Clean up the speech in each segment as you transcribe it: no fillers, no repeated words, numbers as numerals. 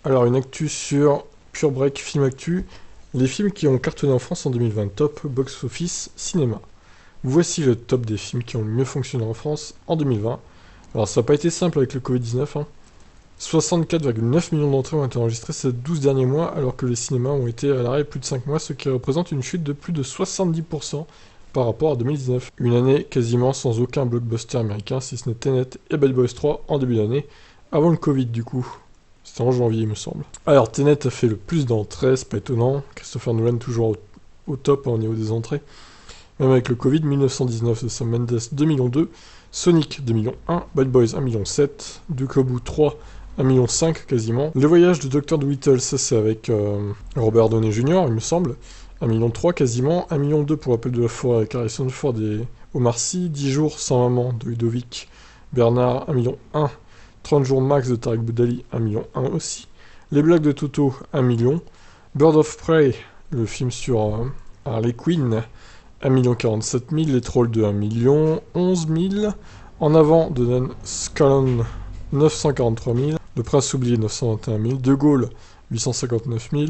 Alors, une actu sur Pure Break Film Actu. Les films qui ont cartonné en France en 2020, top box-office cinéma. Voici le top des films qui ont le mieux fonctionné en France en 2020. Alors, ça n'a pas été simple avec le Covid-19. 64,9 millions d'entrées ont été enregistrées ces 12 derniers mois, alors que les cinémas ont été à l'arrêt plus de 5 mois, ce qui représente une chute de plus de 70% par rapport à 2019. Une année quasiment sans aucun blockbuster américain, si ce n'est Tenet et Bad Boys 3 en début d'année, avant le Covid du coup. C'était en janvier, il me semble. Alors, Tenet a fait le plus d'entrées, c'est pas étonnant. Christopher Nolan toujours au top au niveau des entrées. Même avec le Covid, 1919 de Sam Mendes, 2 millions 2. Sonic, 2 millions 1. Bad Boys, 1 million 7. Duke Obu, 3, 1 million 5 quasiment. Le voyage de Dr. Dolittle, ça c'est avec Robert Downey Jr., il me semble. 1 million 3 quasiment. 1 million 2 pour Appel de la forêt avec Harrison Ford et Omar Sy. 10 jours sans maman de Ludovic Bernard, 1 million 1. 30 jours max de Tarek Boudali, 1 million 1 aussi. Les blagues de Toto, 1 million. Bird of Prey, le film sur Harley Quinn, 1 million 47 000. Les Trolls de 1 million 11 000. En avant de Dan Scanlon, 943 000. Le Prince oublié, 921 000. De Gaulle, 859 000.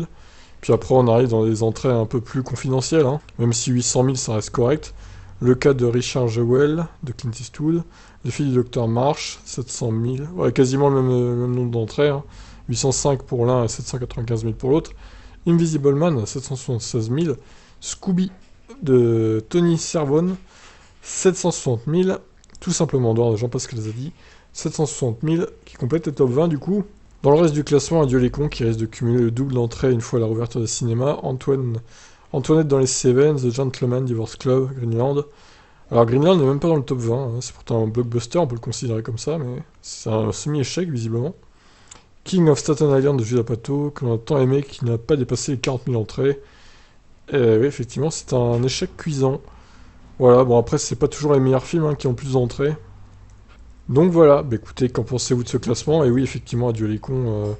Puis après, on arrive dans des entrées un peu plus confidentielles, même si 800 000, ça reste correct. Le cas de Richard Jewell, de Clint Eastwood. Les filles du Docteur Marsh, 700 000. Ouais, quasiment le même nombre d'entrées. 805 pour l'un et 795 000 pour l'autre. Invisible Man, 776 000. Scooby, de Tony Cervone, 760 000. Tout simplement d'or de Jean-Pascal Zadi, 760 000, qui complète le top 20 du coup. Dans le reste du classement, adieu les cons, qui risque de cumuler le double d'entrées une fois la rouverture des cinémas. Antoinette dans les Sevens, The Gentleman, Divorce Club, Greenland. Alors Greenland n'est même pas dans le top 20, c'est pourtant un blockbuster, on peut le considérer comme ça, mais c'est un semi-échec visiblement. King of Staten Island de Judd Apatow, que l'on a tant aimé, qui n'a pas dépassé les 40 000 entrées. Et oui, effectivement, c'est un échec cuisant. Voilà, bon après, c'est pas toujours les meilleurs films qui ont plus d'entrées. Donc voilà, écoutez, qu'en pensez-vous de ce classement? Et oui, effectivement, adieu les cons,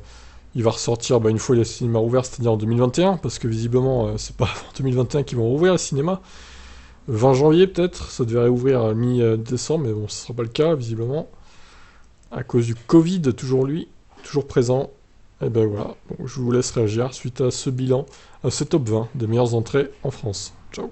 il va ressortir une fois les cinémas ouverts, c'est-à-dire en 2021, parce que visiblement, c'est pas en 2021 qu'ils vont rouvrir les cinémas. 20 janvier peut-être, ça devrait ouvrir à mi-décembre, mais bon, ce sera pas le cas, visiblement. À cause du Covid, toujours lui, toujours présent. Et ben voilà, bon, je vous laisse réagir suite à ce bilan, à ce top 20 des meilleures entrées en France. Ciao.